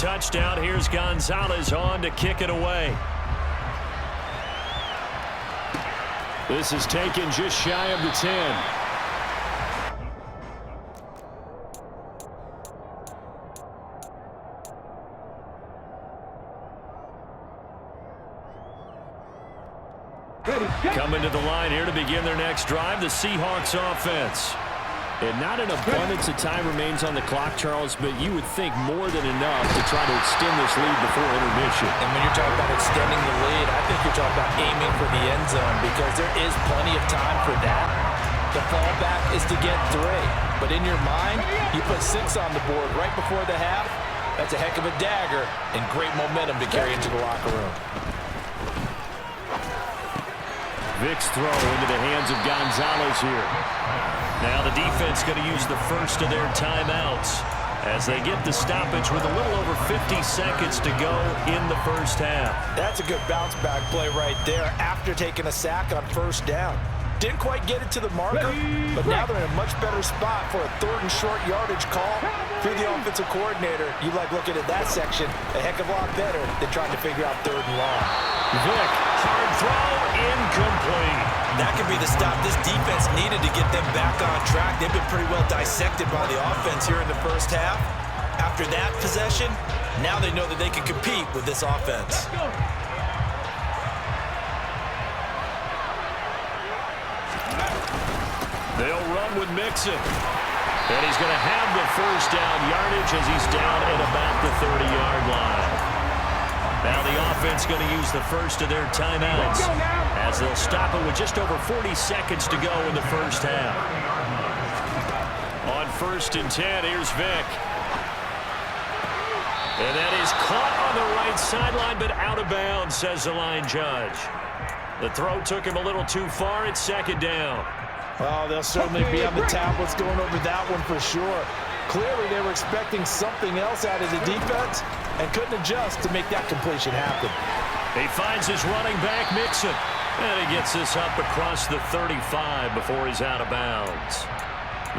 touchdown. Here's Gonzalez on to kick it away. This is taken just shy of the 10. Coming to the line here to begin their next drive, the Seahawks offense. And not an abundance of time remains on the clock, Charles, but you would think more than enough to try to extend this lead before intermission. And when you're talking about extending the lead, I think you're talking about aiming for the end zone because there is plenty of time for that. The fallback is to get 3. But in your mind, you put 6 on the board right before the half. That's a heck of a dagger and great momentum to carry into the locker room. Vic's throw into the hands of Gonzalez here. Now the defense going to use the first of their timeouts as they get the stoppage with a little over 50 seconds to go in the first half. That's a good bounce back play right there after taking a sack on first down. Didn't quite get it to the marker, but now they're in a much better spot for a 3rd and short yardage call. If you're the offensive coordinator, you like looking at that section a heck of a lot better than trying to figure out 3rd and long. Vic, hard throw, incomplete. That could be the stop this defense needed to get them back on track. They've been pretty well dissected by the offense here in the first half. After that possession, now they know that they can compete with this offense. They'll run with Mixon. And he's going to have the first down yardage as he's down at about the 30-yard line. Now the offense going to use the first of their timeouts as they'll stop it with just over 40 seconds to go in the first half. On 1st and 10, here's Vic. And that is caught on the right sideline, but out of bounds, says the line judge. The throw took him a little too far. It's 2nd down. Oh, they'll certainly be on the tablets going over that one for sure. Clearly, they were expecting something else out of the defense and couldn't adjust to make that completion happen. He finds his running back, Mixon. And he gets this up across the 35 before he's out of bounds.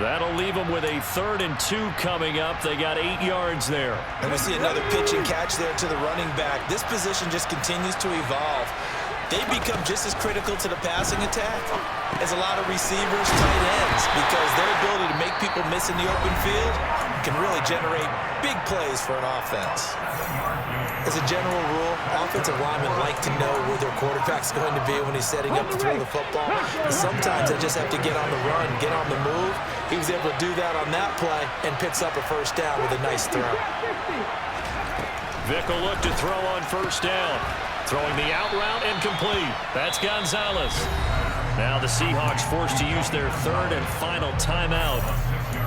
That'll leave them with a 3rd and 2 coming up. They got 8 yards there. And we see another pitch and catch there to the running back. This position just continues to evolve. They become just as critical to the passing attack as a lot of receivers, tight ends, because their ability to make people miss in the open field can really generate big plays for an offense. As a general rule, offensive linemen like to know where their quarterback's going to be when he's setting up to throw the football. And sometimes they just have to get on the run, get on the move. He was able to do that on that play and picks up a first down with a nice throw. Vic will look to throw on first down. Throwing the out route and complete. That's Gonzalez. Now the Seahawks forced to use their 3rd and final timeout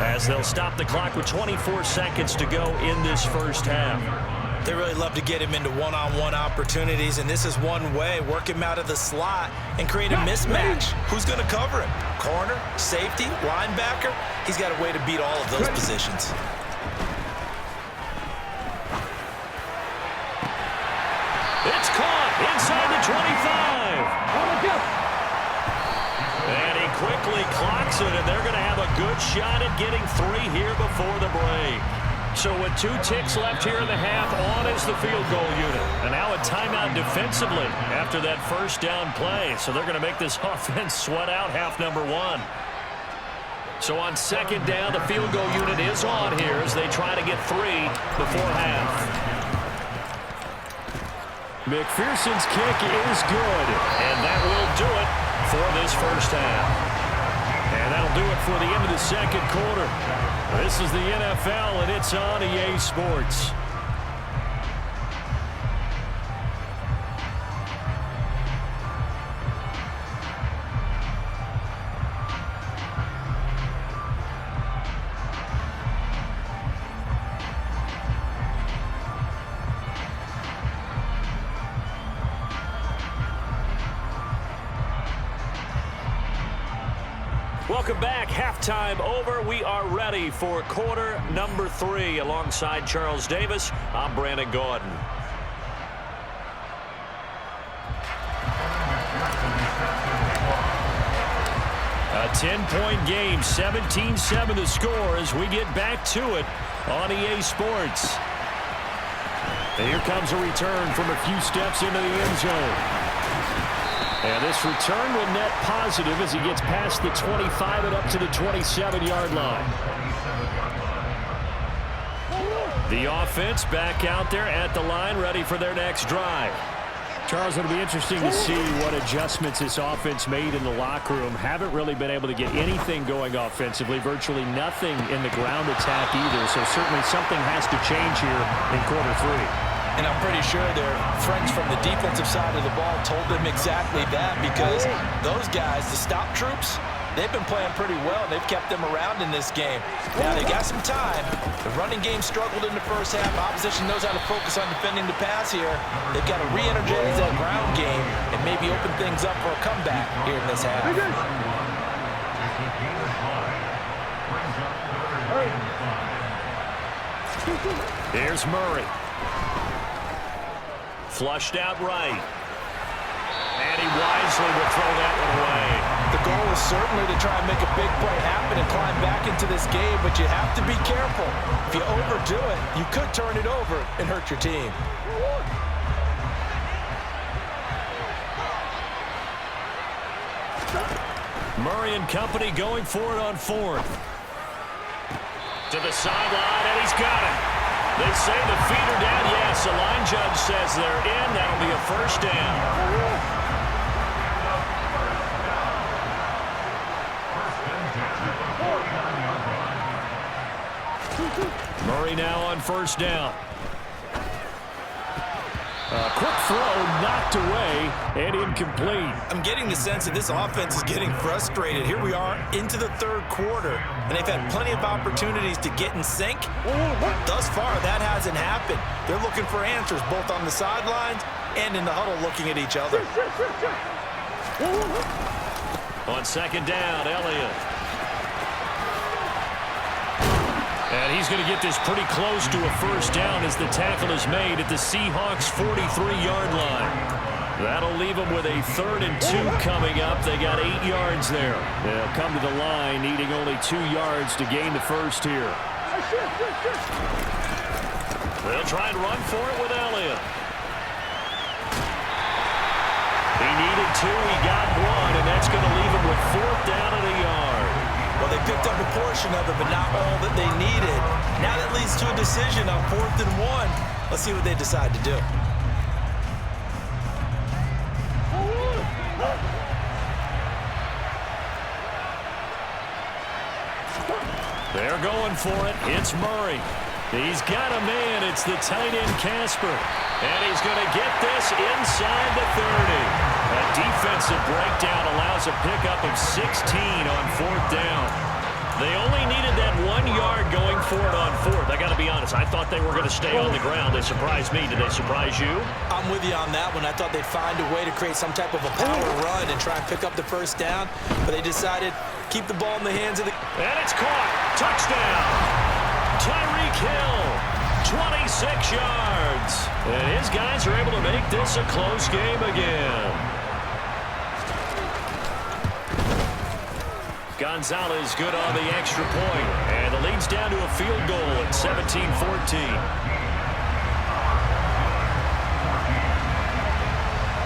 as they'll stop the clock with 24 seconds to go in this first half. They really love to get him into one-on-one opportunities, and this is one way. Work him out of the slot and create a mismatch. Who's going to cover him? Corner, safety, linebacker? He's got a way to beat all of those positions. It's caught inside the 25. And he quickly clocks it, and they're going to have a good shot at getting 3 here before the break. So with 2 ticks left here in the half, on is the field goal unit. And now a timeout defensively after that first down play. So they're going to make this offense sweat out half number 1. So on 2nd down, the field goal unit is on here as they try to get 3 before half. McPherson's kick is good, and that will do it for this first half. And that'll do it for the end of the 2nd quarter. This is the NFL, and it's on EA Sports. Welcome back. Halftime over. We are ready for quarter number 3. Alongside Charles Davis, I'm Brandon Gordon. A 10-point game, 17-7 the score as we get back to it on EA Sports. And here comes a return from a few steps into the end zone. And this return will net positive as he gets past the 25 and up to the 27-yard line. The offense back out there at the line, ready for their next drive. Charles, it'll be interesting to see what adjustments this offense made in the locker room. Haven't really been able to get anything going offensively, virtually nothing in the ground attack either. So certainly something has to change here in quarter three. And I'm pretty sure their friends from the defensive side of the ball told them exactly that, because those guys, the stop troops, they've been playing pretty well. They've kept them around in this game. Now, they got some time. The running game struggled in the first half. Opposition knows how to focus on defending the pass here. They've got to re-energize that ground game and maybe open things up for a comeback here in this half. Here's Murray. Flushed out right. And he wisely will throw that one away. The goal is certainly to try and make a big play happen and climb back into this game, but you have to be careful. If you overdo it, you could turn it over and hurt your team. Murray and company going for it on fourth. To the sideline, and he's got it. They say the feet are down. Yes, the line judge says they're in. That'll be a first down. Murray now on first down. A quick throw knocked away and incomplete. I'm getting the sense that this offense is getting frustrated. Here we are into the third quarter, and they've had plenty of opportunities to get in sync. Thus far, that hasn't happened. They're looking for answers both on the sidelines and in the huddle looking at each other. On second down, Elliott. And he's going to get this pretty close to a first down as the tackle is made at the Seahawks' 43-yard line. That'll leave them with a 3rd and 2 coming up. They got 8 yards there. They'll come to the line needing only 2 yards to gain the first here. They'll try and run for it with Elliott. He needed 2, he got 1, and that's going to leave him with 4th down and a yard. Well, they picked up a portion of it, but not all that they needed. Now that leads to a decision on 4th and 1. Let's see what they decide to do. They're going for it. It's Murray. He's got a man. It's the tight end, Casper. And he's going to get this inside the 30. A defensive breakdown allows a pickup of 16 on 4th down. They only needed that 1 yard going for it on 4th. I got to be honest, I thought they were going to stay on the ground. They surprised me. Did they surprise you? I'm with you on that one. I thought they'd find a way to create some type of a power run and try and pick up the first down, but they decided keep the ball in the hands of the... And it's caught. Touchdown. Tyreek Hill, 26 yards. And his guys are able to make this a close game again. Gonzalez good on the extra point, and the lead's down to a field goal at 17-14.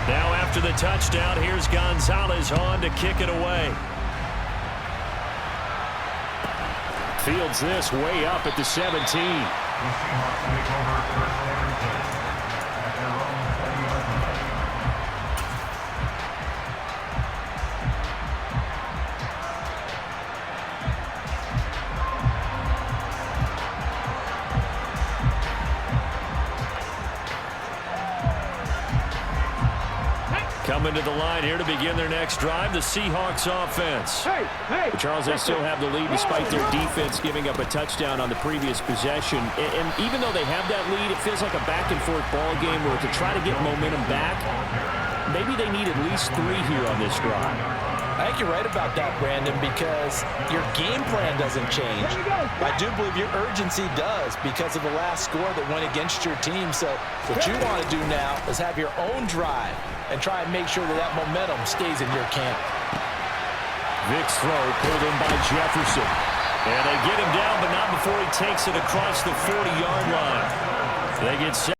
Now after the touchdown, here's Gonzalez on to kick it away. Fields this way up at the 17. Coming to the line here to begin their next drive, the Seahawks offense. But Charles, they still have the lead despite their defense giving up a touchdown on the previous possession. And even though they have that lead, it feels like a back-and-forth ball game where to try to get momentum back, maybe they need at least 3 here on this drive. I think you're right about that, Brandon, because your game plan doesn't change. I do believe your urgency does because of the last score that went against your team. So what you want to do now is have your own drive and try and make sure that that momentum stays in your camp. Vic's throw pulled in by Jefferson. And they get him down, but not before he takes it across the 40-yard line. They get set.